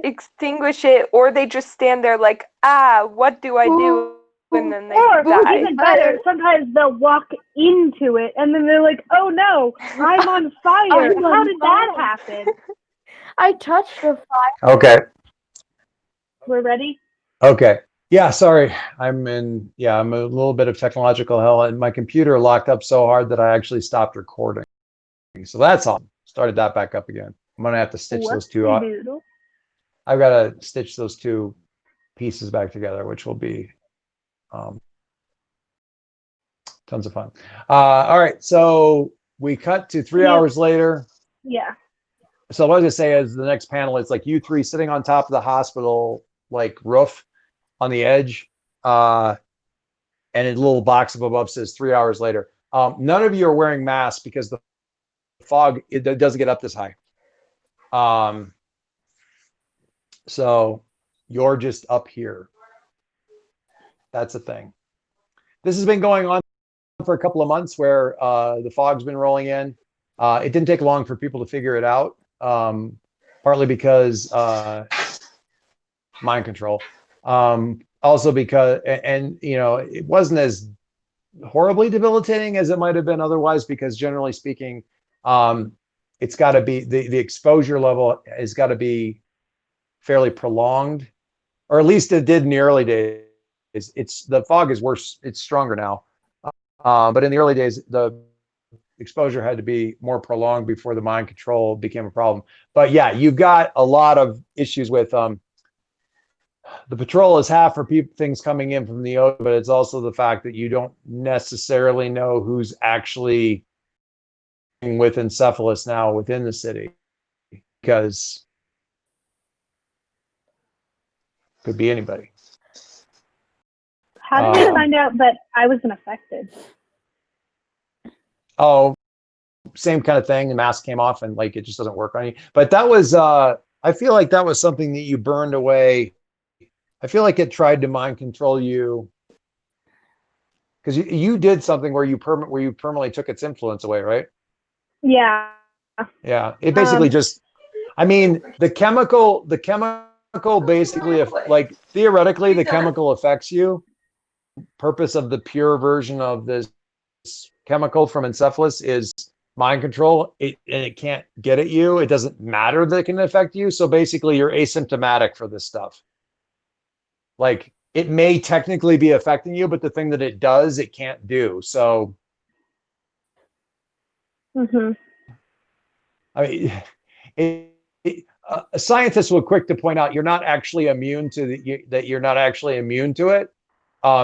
extinguish it, or they just stand there like, what do I do? And then they die. Even better, sometimes they'll walk into it, and then they're like, oh no, I'm on fire. How did that happen? I touched the fire. Okay. We're ready? Okay. Yeah, sorry. I'm a little bit of technological hell, and my computer locked up so hard that I actually stopped recording. So that's all. Started that back up again. I'm going to have to stitch those two up. I've got to stitch those two pieces back together, which will be tons of fun. All right. So we cut to 3 hours later. Yeah. So what I was going to say is the next panel is like you three sitting on top of the hospital, like roof on the edge. And a little box up above says 3 hours later. None of you are wearing masks because the fog, it doesn't get up this high. So you're just up here. That's the thing. This has been going on for a couple of months where the fog's been rolling in. It didn't take long for people to figure it out, partly because mind control. Also because, and you know, it wasn't as horribly debilitating as it might have been otherwise, because generally speaking, it's got to be, the exposure level has got to be fairly prolonged, or at least it did in the early days. The fog is worse, it's stronger now. But in the early days, the exposure had to be more prolonged before the mind control became a problem. But yeah, you've got a lot of issues with the patrol is half for things coming in from the ocean, but it's also the fact that you don't necessarily know who's actually with encephalitis now within the city, because it could be anybody. How did we find out that I wasn't affected? Oh, same kind of thing. The mask came off and like it just doesn't work on you. But that was, I feel like that was something that you burned away. I feel like it tried to mind control you, because you did something where you permanently took its influence away, right? Yeah. Yeah. It basically just, I mean, the chemical basically, if like theoretically the chemical affects you. Purpose of the pure version of this chemical from encephalitis is mind control. And it can't get at you. It doesn't matter that it can affect you. So basically you're asymptomatic for this stuff. Like it may technically be affecting you, but the thing that it does, it can't do. So, I mean, scientists were quick to point out you're not actually immune to you're not actually immune to it,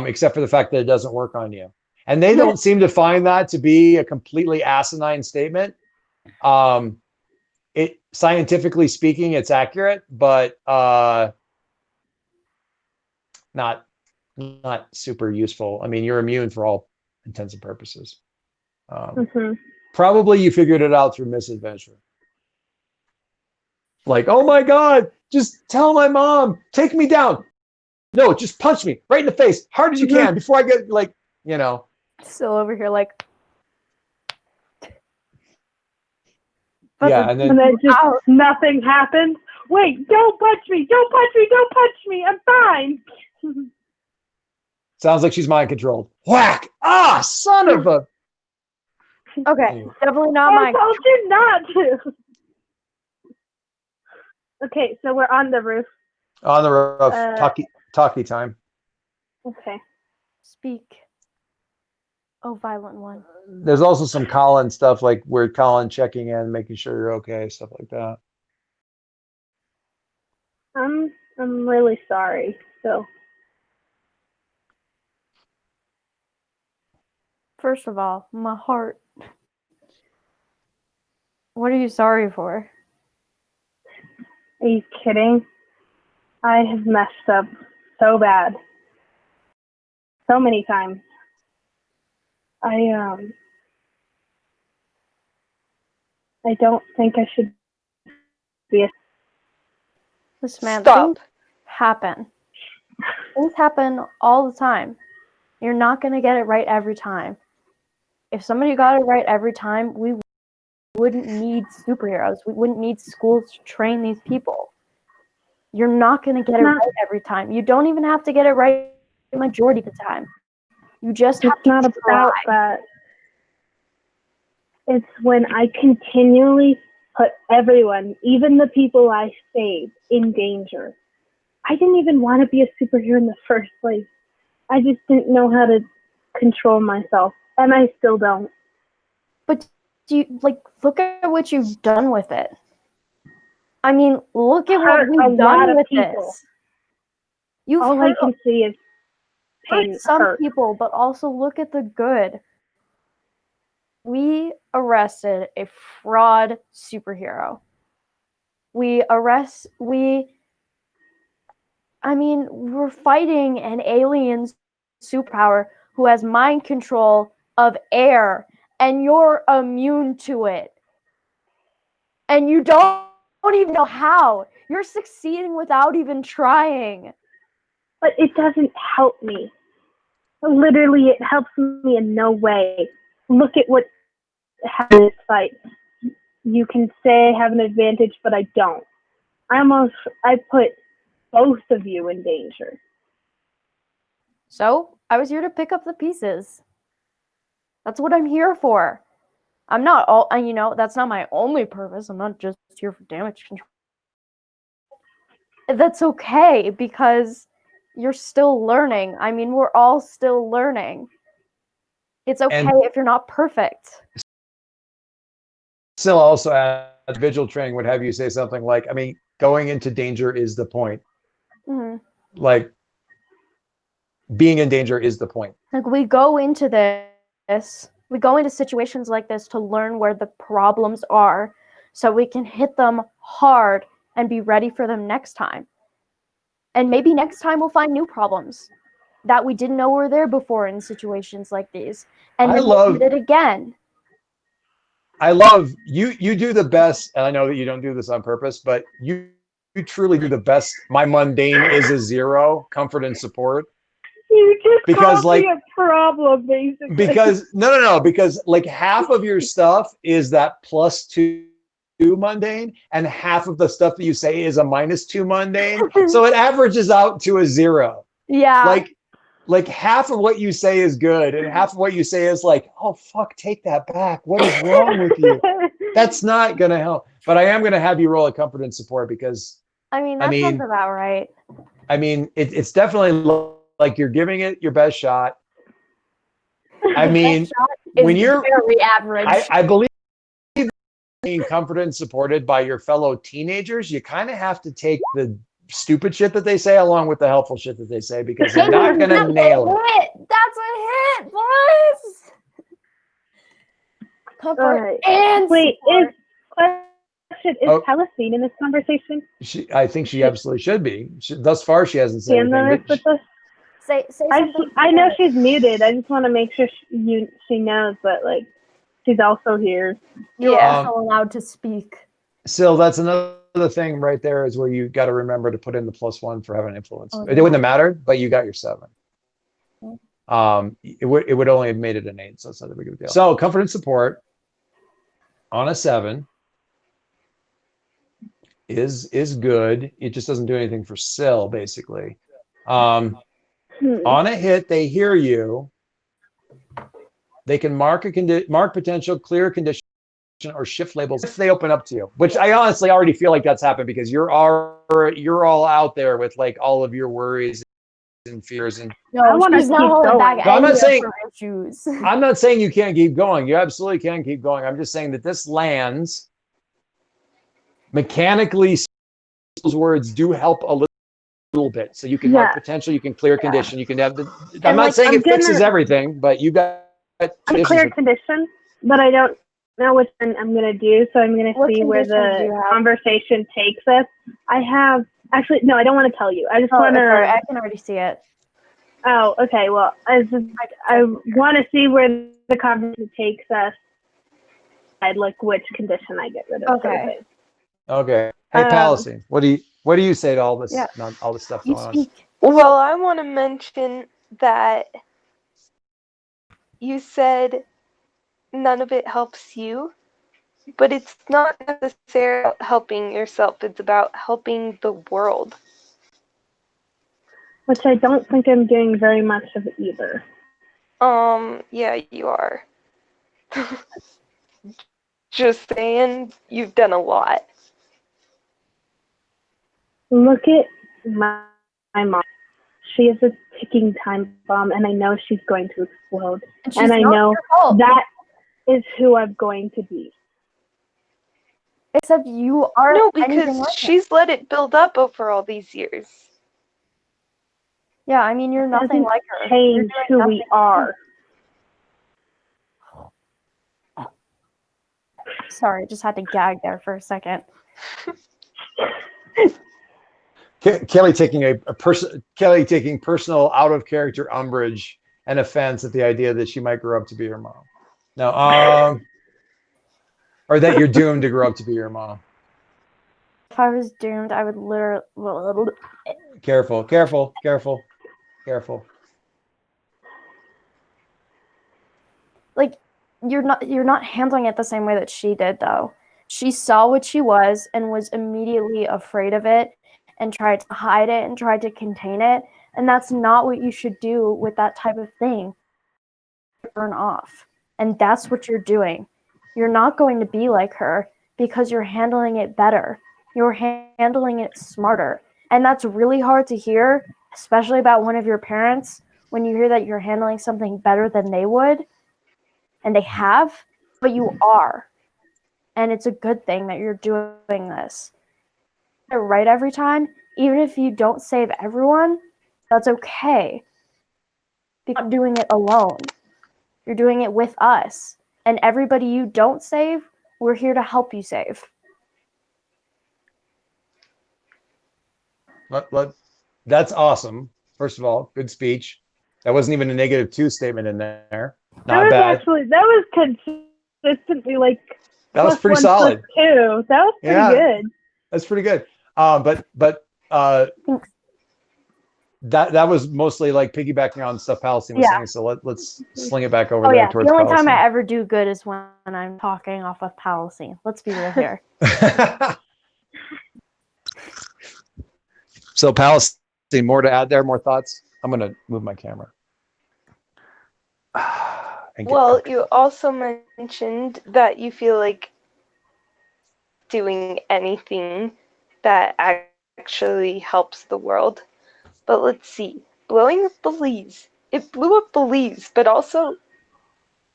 except for the fact that it doesn't work on you. And they don't seem to find that to be a completely asinine statement. It scientifically speaking, it's accurate, but not super useful. I mean, you're immune for all intents and purposes. Probably you figured it out through misadventure. Like, oh my God, just tell my mom, take me down. No, just punch me right in the face, hard as you can, before I get like, you know. Still over here like. Yeah, and then just nothing happened. Wait, don't punch me, don't punch me, don't punch me, I'm fine. Sounds like she's mind controlled. Whack! Ah, son of a. Okay, definitely not mine. I told you not to. Okay, so we're on the roof. On the roof, talkie time. Okay. Speak. Oh, violent one. There's also some Colin stuff, like where Colin checking in, making sure you're okay, stuff like that. I'm really sorry. So. First of all, my heart. What are you sorry for? Are you kidding? I have messed up so bad. So many times. I don't think I should be a... Listen, man, Stop. things happen. Things happen all the time. You're not going to get it right every time. If somebody got it right every time, we wouldn't need superheroes. We wouldn't need schools to train these people. You're not going to get it right every time. You don't even have to get it right the majority of the time. You just have It's to not try. about that. It's when I continually put everyone, even the people I saved, in danger. I didn't even want to be a superhero in the first place. I just didn't know how to control myself, and I still don't. But look at what you've done with it. I mean, look at what Hurt a we've lot done of with people. this. You've All I hurt, can see is hurt pain, some hurt. people, but also look at the good. We arrested a fraud superhero. We're fighting an alien superpower who has mind control of air, and you're immune to it. And you don't even know how. You're succeeding without even trying. But it doesn't help me. Literally, it helps me in no way. Look at what happened in this fight. You can say I have an advantage, but I don't. I put both of you in danger. So, I was here to pick up the pieces. That's what I'm here for. I'm not all, that's not my only purpose. I'm not just here for damage control. That's okay, because you're still learning. I mean, we're all still learning. It's okay if you're not perfect. Still also at visual training would have you say something like, I mean, going into danger is the point. Mm-hmm. Like, being in danger is the point. Like, we go into situations like this to learn where the problems are, so we can hit them hard and be ready for them next time. And maybe next time we'll find new problems that we didn't know were there before in situations like these. And then we'll hit it again. I love you. You do the best, and I know that you don't do this on purpose, but you truly do the best. My mundane is a 0, comfort and support. You just called me a problem, basically. Because no, because like half of your stuff is that +2 mundane, and half of the stuff that you say is a -2 mundane. So it averages out to a 0. Yeah. Like half of what you say is good, and half of what you say is like, oh fuck, take that back. What is wrong with you? That's not gonna help. But I am gonna have you roll a comfort and support, because that sounds about right. I mean, it's definitely like you're giving it your best shot. I mean, when you're very average, I believe being comforted and supported by your fellow teenagers, you kind of have to take the stupid shit that they say along with the helpful shit that they say, because they're not gonna nail it. That's a hit, boys. Comfort and wait, support. is Palestine in this conversation? I think she absolutely should be. Thus far, she hasn't said anything. Say something. I know she's muted. I just want to make sure she knows, but like, she's also here. You're also allowed to speak. Still, that's another thing right there, is where you got to remember to put in the +1 for having influence. Oh, It wouldn't have mattered, but you got your 7. It would only have made it an 8, so it's not a big of a deal. So comfort and support on a 7 is good. It just doesn't do anything for Syl, basically. On a hit, they hear you. They can mark potential, clear a condition, or shift labels if they open up to you. Which I honestly already feel like that's happened, because you're all out there with like all of your worries and fears. And no, she's not holding back any of her issues. I'm not saying you can't keep going. You absolutely can keep going. I'm just saying that this lands mechanically. Those words do help a little bit, so you can mark potential, you can clear condition, you can have the. I'm not saying it fixes everything, but you got clear condition, but I don't know which one I'm gonna do, so I'm gonna see where the conversation takes us. I have no, I don't want to tell you. I just want to. I can already see it. Oh, okay. Well, I want to see where the conversation takes us. I'd like which condition I get rid of. Okay. Okay. Hey, Palestine, what do you say to all this? All this stuff going on? Well, I want to mention that you said none of it helps you. But it's not necessarily about helping yourself, it's about helping the world. Which I don't think I'm doing very much of either. Yeah, you are. Just saying, you've done a lot. Look at my mom. She is a ticking time bomb, and I know she's going to explode. And she's And I not know your fault. that is who I'm going to be. Except you aren't No, anything because like her. she's let it build up over all these years. Yeah, I mean, you're nothing Doesn't like her. change You're who doing we are. Sorry, just had to gag there for a second. Kelly taking personal out of character umbrage and offense at the idea that she might grow up to be your mom. No, or that you're doomed to grow up to be your mom. If I was doomed, I would literally. Careful. Like, you're not handling it the same way that she did, though. She saw what she was and was immediately afraid of it and tried to hide it and tried to contain it. And that's not what you should do with that type of thing. Burn off. And that's what you're doing. You're not going to be like her because you're handling it better. You're handling it smarter. And that's really hard to hear, especially about one of your parents, when you hear that you're handling something better than they would. And they have, but you are. And it's a good thing that you're doing this. You're right every time, even if you don't save everyone, that's okay. You're not doing it alone. You're doing it with us. And everybody you don't save, we're here to help you save. That's awesome. First of all, good speech. That wasn't even a -2 statement in there. Not bad. That was consistently like That was pretty +1, solid. +2. That was pretty good. That's pretty good. But that was mostly like piggybacking on stuff Palestine was saying. So let's sling it back over there towards The only Palestine. time I ever do good is when I'm talking off of Palestine. Let's be real here. So Palestine, more to add there, more thoughts? I'm going to move my camera. Well, you also mentioned that you feel like doing anything that actually helps the world. But let's see. Blowing up Belize. It blew up Belize, but also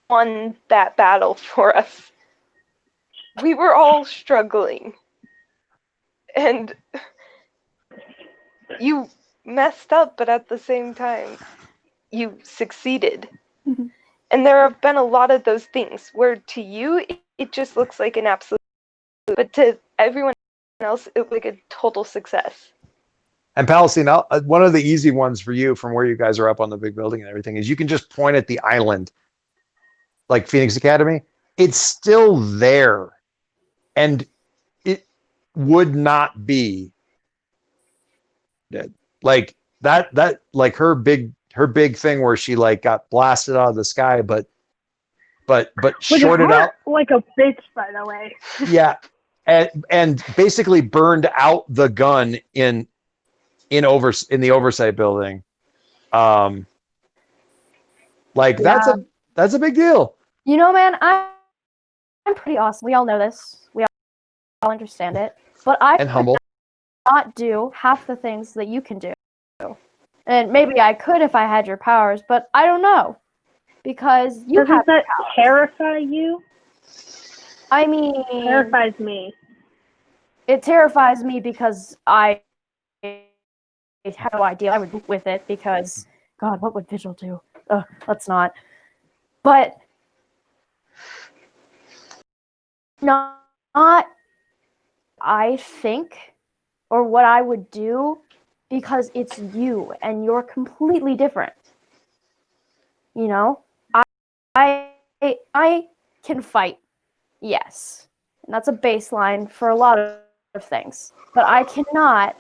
won that battle for us. We were all struggling. And you messed up, but at the same time, you succeeded. Mhm. And there have been a lot of those things where to you, it just looks like an absolute, but to everyone else, it was like a total success. And Palestine, one of the easy ones for you from where you guys are up on the big building and everything is you can just point at the island, like Phoenix Academy. It's still there. And it would not be dead. Like that like her big thing where she like got blasted out of the sky, but shorted out like a bitch, by the way. Yeah. And basically burned out the gun in the oversight building. Like that's a big deal. You know, man, I'm pretty awesome. We all know this. We all understand it. But I And humble. not do half the things that you can do. And maybe I could if I had your powers, but I don't know. Because you Doesn't have that powers. terrify you? I mean, It terrifies me. It terrifies me because I have no idea I would do with it because, God, what would Vigil do? Let's not. But not I think or what I would do because it's you and you're completely different. You know, I can fight, yes, and that's a baseline for a lot of things. But I cannot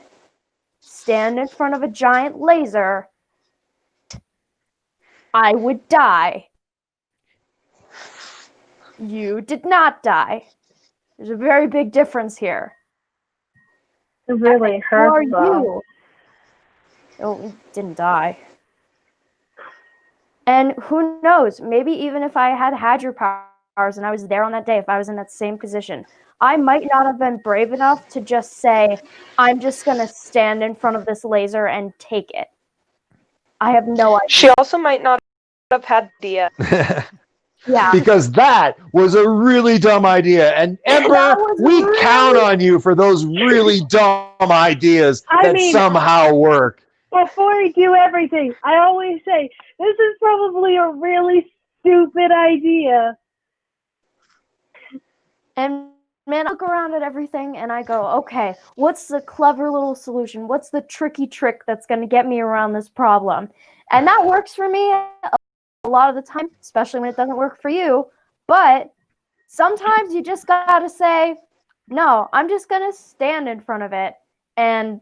stand in front of a giant laser. I would die. You did not die. There's a very big difference here. It really Who are hurts, though. you? Oh, we didn't die. And who knows? Maybe even if I had your powers and I was there on that day, if I was in that same position, I might not have been brave enough to just say, I'm just going to stand in front of this laser and take it. I have no idea. She also might not have had the Yeah. Because that was a really dumb idea. And Ember, we count on you for those really dumb ideas that somehow work. Before I do everything, I always say, this is probably a really stupid idea. And man, I look around at everything and I go, okay, what's the clever little solution? What's the tricky trick that's going to get me around this problem? And that works for me a lot of the time, especially when it doesn't work for you. But sometimes you just got to say, no, I'm just going to stand in front of it. And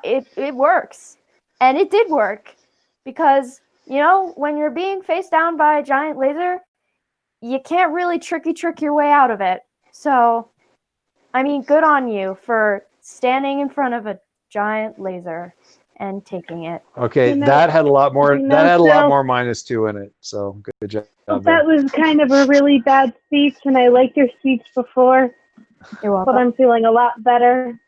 it works. And it did work. Because, you know, when you're being faced down by a giant laser, you can't really trick your way out of it. So, I mean, good on you for standing in front of a giant laser and taking it. Okay, that had a lot more. That had a lot more -2 in it. So good job. That was kind of a really bad speech, and I liked your speech before, You're welcome. but I'm feeling a lot better.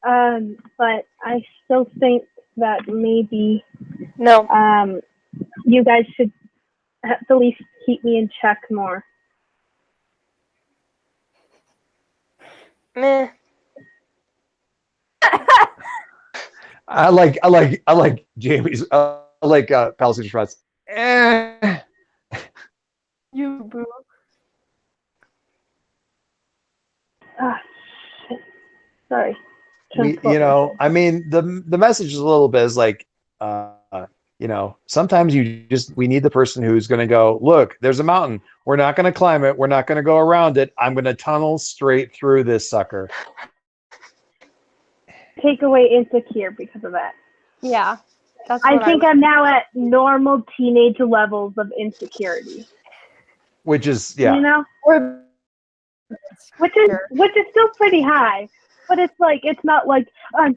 But I still think that maybe you guys should at the least keep me in check more. meh. I like Jamie's. I like Palisades response. You boo. Shit. Sorry. You know, I mean, the message is a little bit is like, you know, sometimes we need the person who's going to go, look, there's a mountain. We're not going to climb it. We're not going to go around it. I'm going to tunnel straight through this sucker. Take away insecure because of that. Yeah. That's I think I'm now at normal teenage levels of insecurity. Which is, yeah. You know? Which is still pretty high. But it's like, it's not like, I'm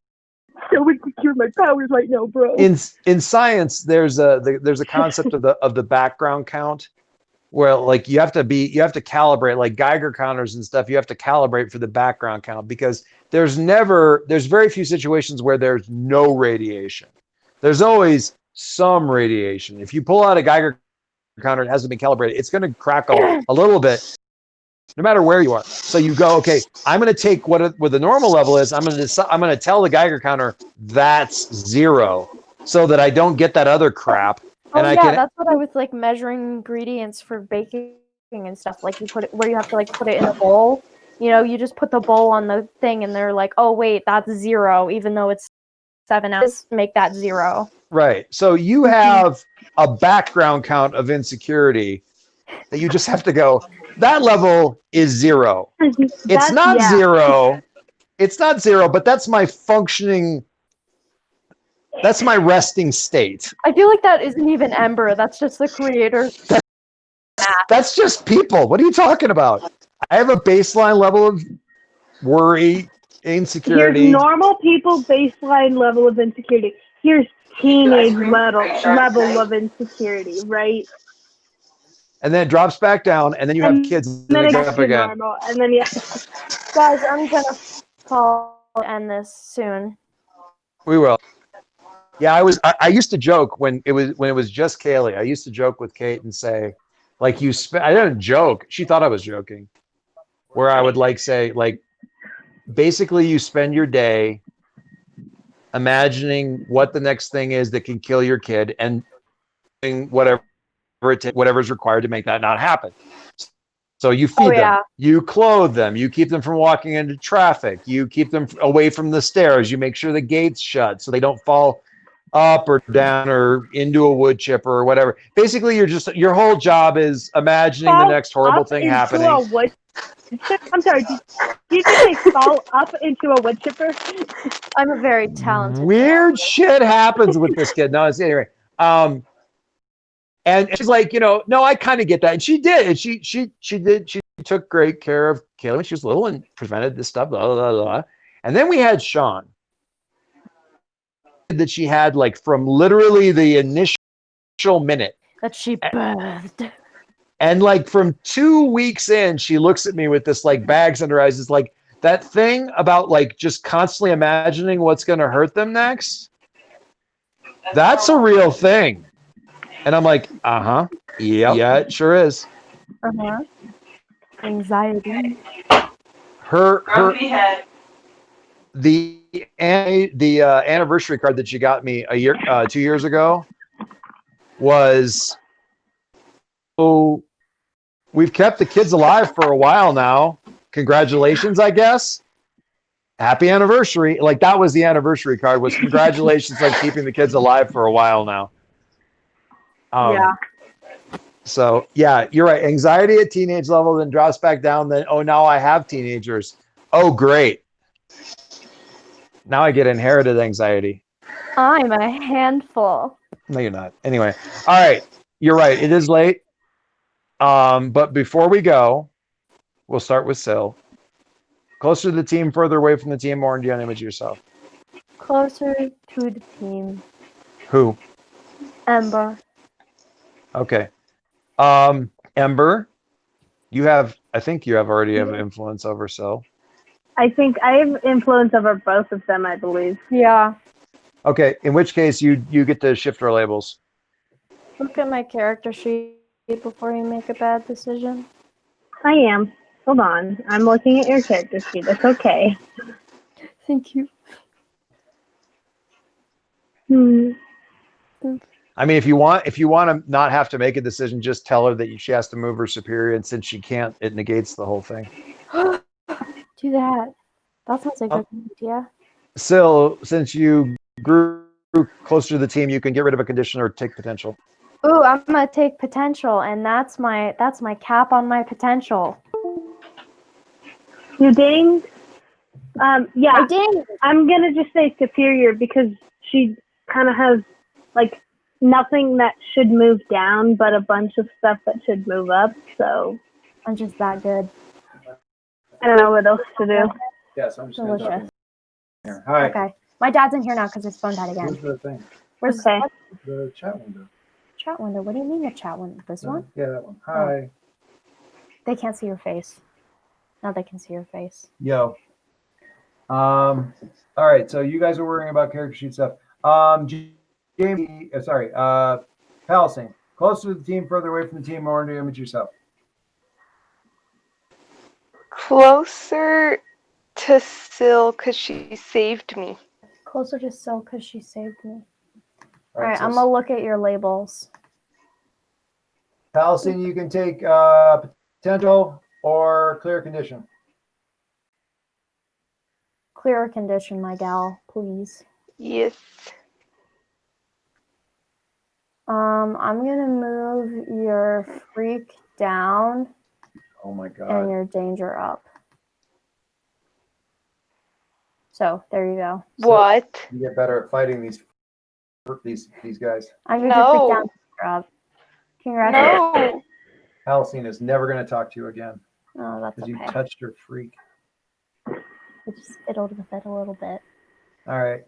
so insecure in my powers right now, bro. In science, there's a concept of the background count, where like you have to calibrate, like Geiger counters and stuff. You have to calibrate for the background count, because there's very few situations where there's no radiation. There's always some radiation. If you pull out a Geiger counter, it hasn't been calibrated, it's going to crackle a little bit, no matter where you are. So you go, okay, I'm going to take what the normal level is. I'm going to tell the Geiger counter that's 0, so that I don't get that other crap. And that's what I was like measuring ingredients for baking and stuff. Like you put it where you have to like put it in a bowl. You know, you just put the bowl on the thing, and they're like, oh wait, that's 0, even though it's 7 ounces. Make that 0. Right. So you have a background count of insecurity that you just have to go, that level is 0. It's not 0. It's not 0, but that's my functioning, that's my resting state. I feel like that isn't even Ember. That's just the creator. That's just people. What are you talking about? I have a baseline level of worry, insecurity. Here's normal people baseline level of insecurity. Here's teenage level of insecurity, right? And then it drops back down, and then you have kids, and then it goes up again. Normal, and then Guys, I'm gonna call end this soon. We will. Yeah, I used to joke when it was just Kaylee. I used to joke with Kate and say, like, I didn't joke. She thought I was joking. Where I would like say, like, basically you spend your day imagining what the next thing is that can kill your kid, and doing whatever's required to make that not happen. So you feed them, you clothe them, you keep them from walking into traffic, you keep them away from the stairs, you make sure the gate's shut so they don't fall up or down or into a wood chipper or whatever. Basically, your whole job is imagining the next horrible thing happening. I'm sorry, did you say fall up into a wood chipper? I'm a very talented Weird shit happens with this kid. No, it's anyway. And she's like, no, I kind of get that. And she did. And she did took great care of Kayla when she was little and prevented this stuff, blah, blah, blah, blah. And then we had Sean that she had like from literally the initial minute. That she birthed. And like from 2 weeks in, she looks at me with this like bags under her eyes. It's like that thing about like just constantly imagining what's going to hurt them next. That's a real thing. And I'm like, uh-huh. Yeah, it sure is. Uh-huh. Anxiety. The anniversary card that she got me 2 years ago was, oh, we've kept the kids alive for a while now. Congratulations, I guess. Happy anniversary. Like that was the anniversary card, was congratulations on keeping the kids alive for a while now. Yeah. So yeah, you're right. Anxiety at teenage level, then drops back down. Then, oh, now I have teenagers. Oh, great. Now I get inherited anxiety. I'm a handful. No, you're not. Anyway, all right. You're right. It is late. But before we go, we'll start with Sil. Closer to the team, further away from the team, or do you image yourself? Closer to the team. Who? Ember. Okay. Ember, I think you already have influence over Sil. I think I have influence over both of them, I believe. Yeah. Okay, in which case you get to shift our labels. Look at my character sheet before you make a bad decision. I am. Hold on. I'm looking at your character sheet. It's okay. Thank you. I mean, if you want to not have to make a decision, just tell her that she has to move her superior, and since she can't, it negates the whole thing. Do that. That sounds like a good idea. Sil, since you grew closer to the team, you can get rid of a condition or take potential. Ooh, I'm gonna take potential, and that's my cap on my potential. You dinged? Yeah. I did. I'm gonna just say superior because she kind of has like nothing that should move down, but a bunch of stuff that should move up. So I'm just that good. I don't know what else to do. Yes, I'm just going to Delicious. here. Hi. Okay. My dad's in here now because his phone died again. Where's the thing? Where's Okay. what The chat window. chat window? What do you mean the chat window? This one? Yeah, that one. Hi. They can't see your face. Now they can see your face. Yo. All right. So you guys are worrying about character sheet stuff. Jamie, Palsing. Closer to the team, further away from the team, or do you image yourself? Closer to Sil because she saved me. Closer to Sil because she saved me. All Alright, so I'm gonna look at your labels. Palsing, you can take potential or clear condition. Clearer condition, my gal, please. Yes. I'm gonna move your freak down Oh my and god. your danger up. So there you go. So What? you get better at fighting these guys. I moved your freak No. down, danger up. Congratulations. No. Palsing is never going to talk to you again Oh, that's because you okay. touched her freak. We just fiddled with it a little bit. All right.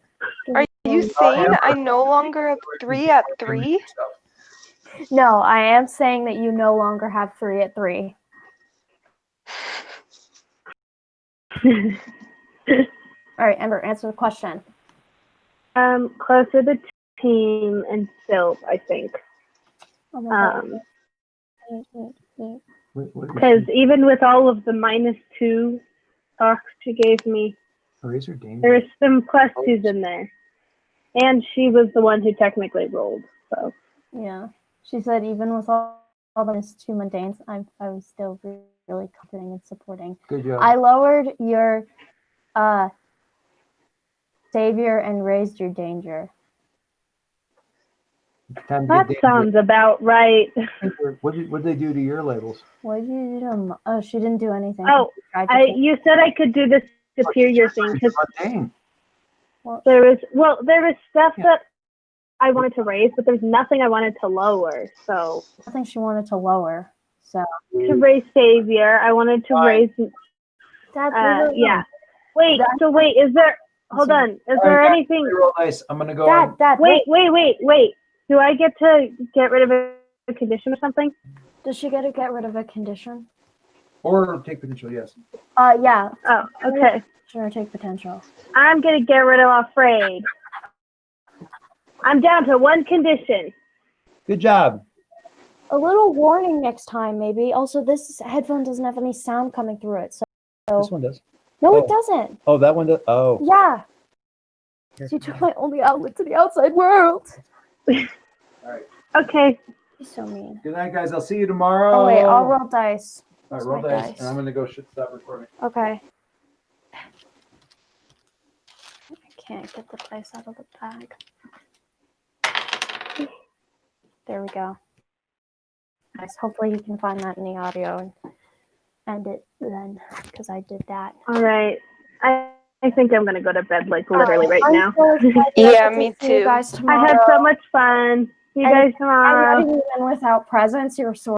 Are you saying I no longer have 3 at 3? No, I am saying that you no longer have 3 at 3. All right, Ember, answer the question. Closer to the team and Sil, I think. Oh my Because even with all of the -2 talks she gave me, Razor Dane. there was some +2s in there. And she was the one who technically rolled. So Yeah. She said even with all the 2 mundanes, I was still really confident and supporting. Good job. I lowered your savior and raised your danger. Time to that get sounds about right. What did they do to your labels? What did you do to them? Oh, she didn't do anything. Oh, She tried to take- you said I could do the superior thing because Dang. there was stuff that I wanted to raise, but there's nothing I wanted to lower. So I think she wanted to lower. So, to raise Savior. I wanted to Fine. raise. Dad, leave her alone. Yeah. Wait. Dad- So wait. Is there? Hold on. Is All there right, guys, anything? let me roll dice. I'm gonna go. Dad, Wait. Do I get to get rid of a condition or something? Does she get to get rid of a condition? Or take potential. Yes. Yeah. Oh, okay. Sure, take potential. I'm gonna get rid of afraid. I'm down to one condition. Good job. A little warning next time, maybe. Also, this headphone doesn't have any sound coming through it. So, This one does. no, Oh. it doesn't. Oh, that one does. Oh. Yeah. She took my only outlet to the outside world. All right. Okay. She's so mean. Good night, guys. I'll see you tomorrow. Oh wait, I'll roll dice. All right, Where's roll my dice, dice? and I'm gonna go stop recording. Okay. I can't get the dice out of the bag. There we go. Nice. Hopefully you can find that in the audio and end it then, because I did that. All right. I think I'm gonna go to bed like literally right I'm now. so excited Yeah, to me see you too. guys I tomorrow. had so much fun. See you And guys I'm tomorrow. letting you in without presents. You're sort